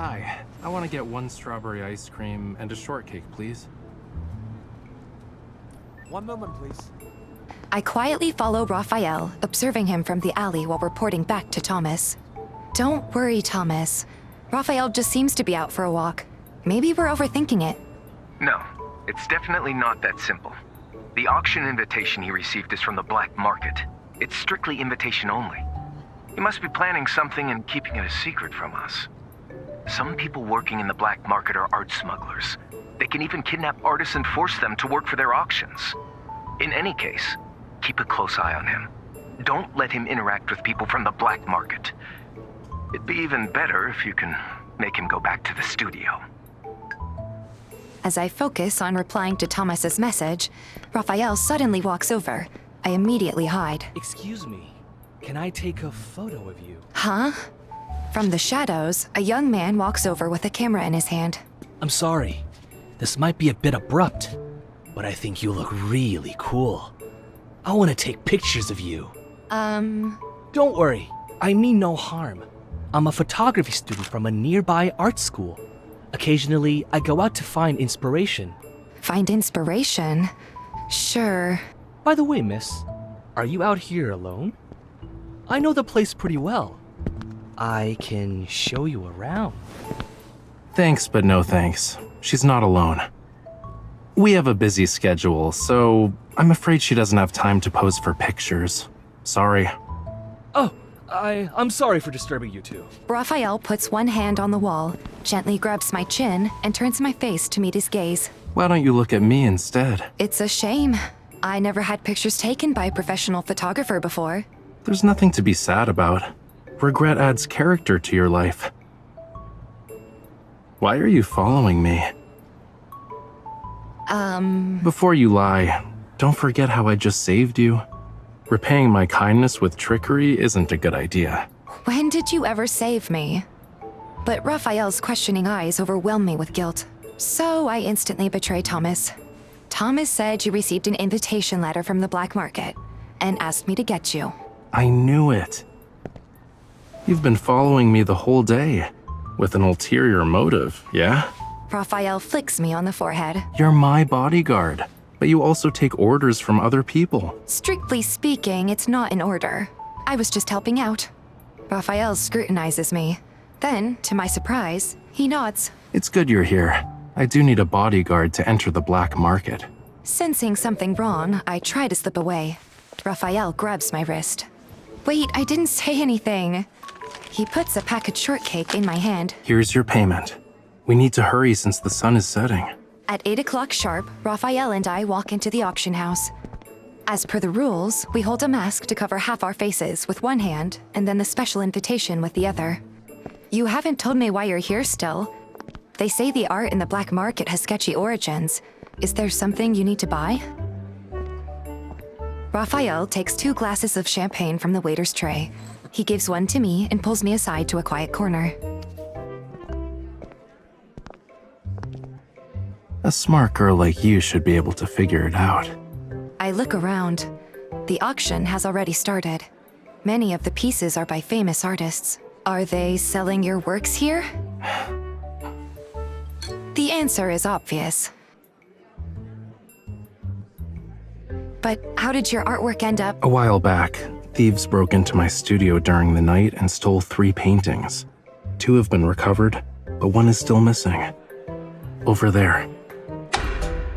Hi, I want to get one strawberry ice cream and a shortcake, please. One moment, please. I quietly follow Rafayel, observing him from the alley while reporting back to Thomas. Don't worry, Thomas. Rafayel just seems to be out for a walk. Maybe we're overthinking it. No, it's definitely not that simple. The auction invitation he received is from the black market. It's strictly invitation only. He must be planning something and keeping it a secret from us. Some people working in the black market are art smugglers. They can even kidnap artists and force them to work for their auctions. In any case, keep a close eye on him. Don't let him interact with people from the black market. It'd be even better if you can make him go back to the studio. As I focus on replying to Thomas's message, Rafayel suddenly walks over. I immediately hide. Excuse me. Can I take a photo of you? Huh? From the shadows, a young man walks over with a camera in his hand. I'm sorry. This might be a bit abrupt, but I think you look really cool. I want to take pictures of you. Don't worry. I mean no harm. I'm a photography student from a nearby art school. Occasionally, I go out to find inspiration. Find inspiration? Sure. By the way, miss, are you out here alone? I know the place pretty well. I can show you around. Thanks, but no thanks. She's not alone. We have a busy schedule, so I'm afraid she doesn't have time to pose for pictures. Sorry. Oh, I'm sorry for disturbing you two. Rafayel puts one hand on the wall, gently grabs my chin, and turns my face to meet his gaze. Why don't you look at me instead? It's a shame. I never had pictures taken by a professional photographer before. There's nothing to be sad about. Regret adds character to your life. Why are you following me? Before you lie, don't forget how I just saved you. Repaying my kindness with trickery isn't a good idea. When did you ever save me? But Rafayel's questioning eyes overwhelm me with guilt. So I instantly betray Thomas. Thomas said you received an invitation letter from the black market and asked me to get you. I knew it. You've been following me the whole day, with an ulterior motive, yeah? Rafayel flicks me on the forehead. You're my bodyguard, but you also take orders from other people. Strictly speaking, it's not an order. I was just helping out. Rafayel scrutinizes me. Then, to my surprise, he nods. It's good you're here. I do need a bodyguard to enter the black market. Sensing something wrong, I try to slip away. Rafayel grabs my wrist. Wait, I didn't say anything. He puts a packaged shortcake in my hand. Here's your payment. We need to hurry since the sun is setting. At 8 o'clock sharp, Rafayel and I walk into the auction house. As per the rules, we hold a mask to cover half our faces with one hand, and then the special invitation with the other. You haven't told me why you're here still. They say the art in the black market has sketchy origins. Is there something you need to buy? Rafayel takes 2 glasses of champagne from the waiter's tray. He gives one to me and pulls me aside to a quiet corner. A smart girl like you should be able to figure it out. I look around. The auction has already started. Many of the pieces are by famous artists. Are they selling your works here? The answer is obvious. But how did your artwork end up? A while back, thieves broke into my studio during the night and stole 3 paintings. 2 have been recovered, but 1 is still missing. Over there.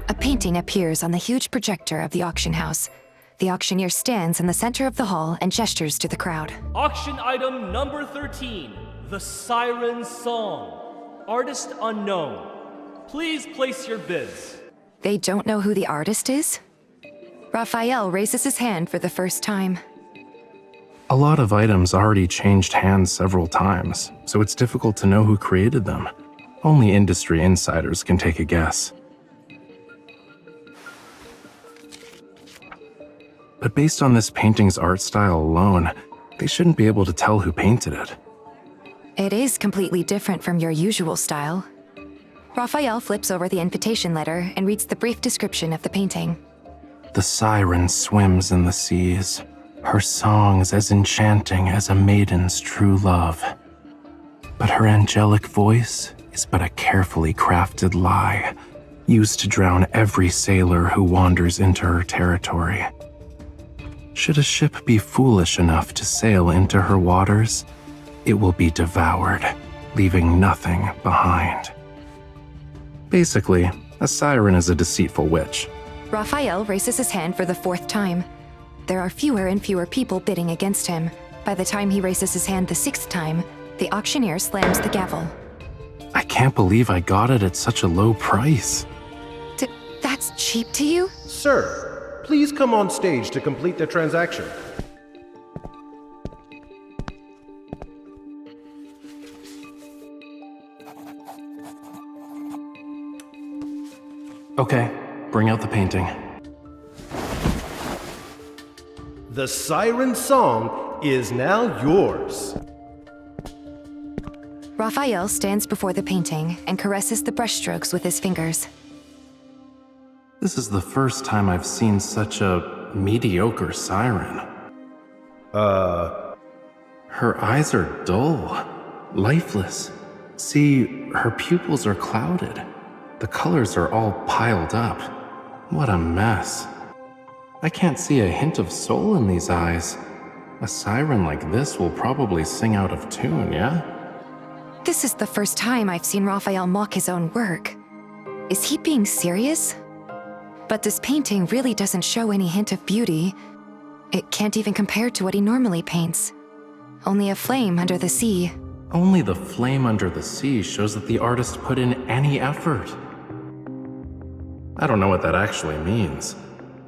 A painting appears on the huge projector of the auction house. The auctioneer stands in the center of the hall and gestures to the crowd. Auction item number 13, The Siren Song. Artist unknown. Please place your bids. They don't know who the artist is? Rafayel raises his hand for the first time. A lot of items already changed hands several times, so it's difficult to know who created them. Only industry insiders can take a guess. But based on this painting's art style alone, they shouldn't be able to tell who painted it. It is completely different from your usual style. Rafayel flips over the invitation letter and reads the brief description of the painting. The siren swims in the seas, her songs as enchanting as a maiden's true love. But her angelic voice is but a carefully crafted lie, used to drown every sailor who wanders into her territory. Should a ship be foolish enough to sail into her waters, it will be devoured, leaving nothing behind. Basically, a siren is a deceitful witch. Raphael raises his hand for the 4th time. There are fewer and fewer people bidding against him. By the time he raises his hand the 6th time, the auctioneer slams the gavel. I can't believe I got it at such a low price. That's cheap to you? Sir, please come on stage to complete the transaction. Okay, bring out the painting. The Siren Song is now yours. Raphael stands before the painting and caresses the brushstrokes with his fingers. This is the first time I've seen such a mediocre siren. Her eyes are dull, lifeless. See, her pupils are clouded. The colors are all piled up. What a mess. I can't see a hint of soul in these eyes. A siren like this will probably sing out of tune, yeah? This is the first time I've seen Raphael mock his own work. Is he being serious? But this painting really doesn't show any hint of beauty. It can't even compare to what he normally paints. Only a flame under the sea. Only the flame under the sea shows that the artist put in any effort. I don't know what that actually means,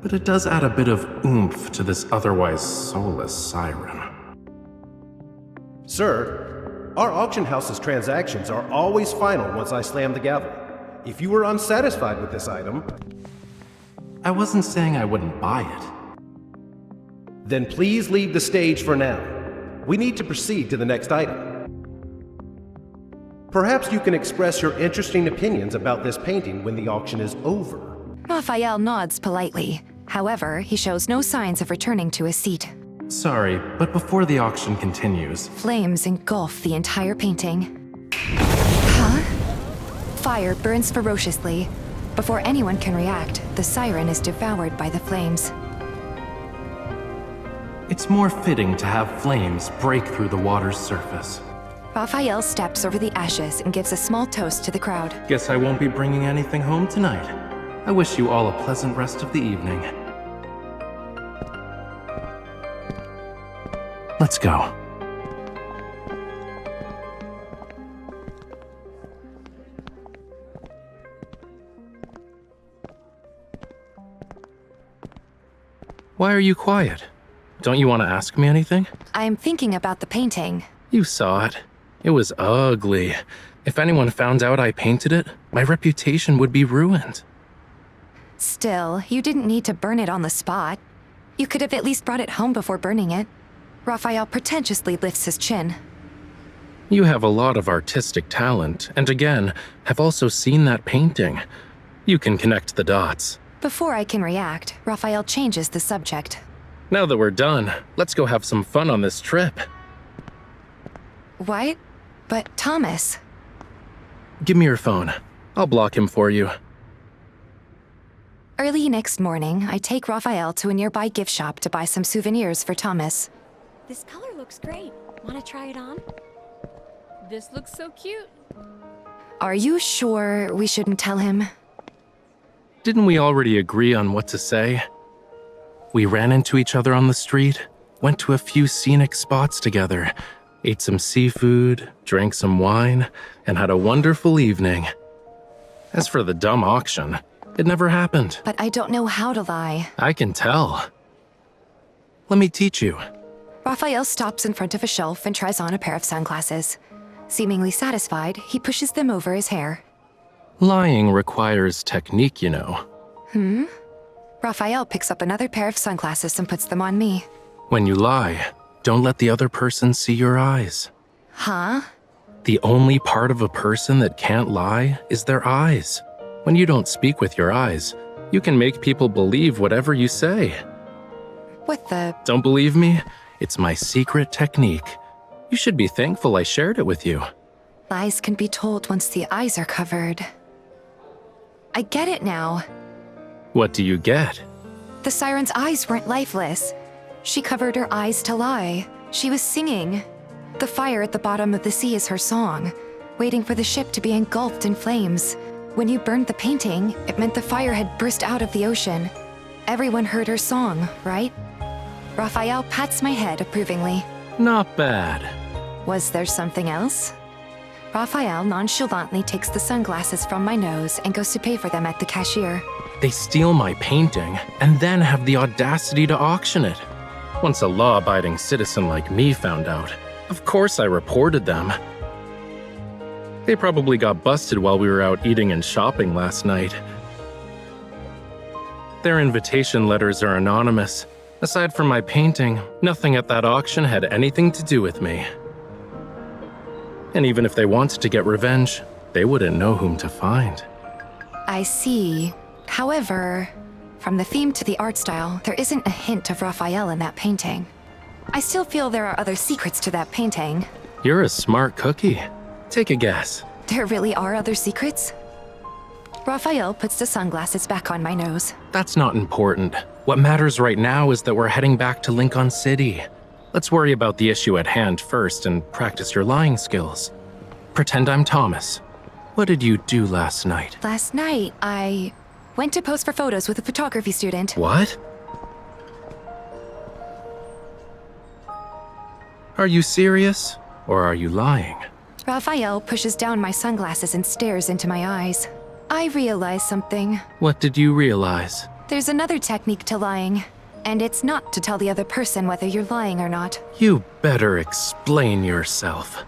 but it does add a bit of oomph to this otherwise soulless siren. Sir, our auction house's transactions are always final once I slam the gavel. If you were unsatisfied with this item, I wasn't saying I wouldn't buy it. then please leave the stage for now. We need to proceed to the next item. Perhaps you can express your interesting opinions about this painting when the auction is over. Raphael nods politely. However, he shows no signs of returning to his seat. Sorry, but before the auction continues, Flames engulf the entire painting. Huh? Fire burns ferociously. Before anyone can react, the siren is devoured by the flames. it's more fitting to have flames break through the water's surface. Raphael steps over the ashes and gives a small toast to the crowd. Guess I won't be bringing anything home tonight. I wish you all a pleasant rest of the evening. Let's go. Why are you quiet? Don't you want to ask me anything? I'm thinking about the painting. You saw it. It was ugly. If anyone found out I painted it, my reputation would be ruined. Still, you didn't need to burn it on the spot. You could have at least brought it home before burning it. Raphael pretentiously lifts his chin. You have a lot of artistic talent, and again, have also seen that painting. You can connect the dots. Before I can react, Raphael changes the subject. Now that we're done, let's go have some fun on this trip. What? But Thomas... Give me your phone. I'll block him for you. Early next morning, I take Raphael to a nearby gift shop to buy some souvenirs for Thomas. This color looks great. Want to try it on? This looks so cute. Are you sure we shouldn't tell him? Didn't we already agree on what to say? We ran into each other on the street, went to a few scenic spots together, ate some seafood, drank some wine, and had a wonderful evening. As for the dumb auction, it never happened. But I don't know how to lie. I can tell. Let me teach you. Raphael stops in front of a shelf and tries on a pair of sunglasses. Seemingly satisfied, he pushes them over his hair. Lying requires technique, you know. Raphael picks up another pair of sunglasses and puts them on me. When you lie, don't let the other person see your eyes. Huh? The only part of a person that can't lie is their eyes. When you don't speak with your eyes, you can make people believe whatever you say. What the... Don't believe me? It's my secret technique. You should be thankful I shared it with you. Lies can be told once the eyes are covered. I get it now. What do you get? The siren's eyes weren't lifeless. She covered her eyes to lie. She was singing. The fire at the bottom of the sea is her song, waiting for the ship to be engulfed in flames. When you burned the painting, it meant the fire had burst out of the ocean. Everyone heard her song, right? Rafayel pats my head approvingly. Not bad. Was there something else? Rafayel nonchalantly takes the sunglasses from my nose and goes to pay for them at the cashier. They steal my painting and then have the audacity to auction it. Once a law-abiding citizen like me found out, of course I reported them. They probably got busted while we were out eating and shopping last night. Their invitation letters are anonymous. Aside from my painting, nothing at that auction had anything to do with me. And even if they wanted to get revenge, they wouldn't know whom to find. I see. However, from the theme to the art style, there isn't a hint of Rafayel in that painting. I still feel there are other secrets to that painting. You're a smart cookie. Take a guess. There really are other secrets? Rafayel puts the sunglasses back on my nose. That's not important. What matters right now is that we're heading back to Lincoln City. Let's worry about the issue at hand first and practice your lying skills. Pretend I'm Thomas. What did you do last night? Last night, I went to pose for photos with a photography student. What? Are you serious? Or are you lying? Rafayel pushes down my sunglasses and stares into my eyes. I realize something. What did you realize? There's another technique to lying, and it's not to tell the other person whether you're lying or not. You better explain yourself.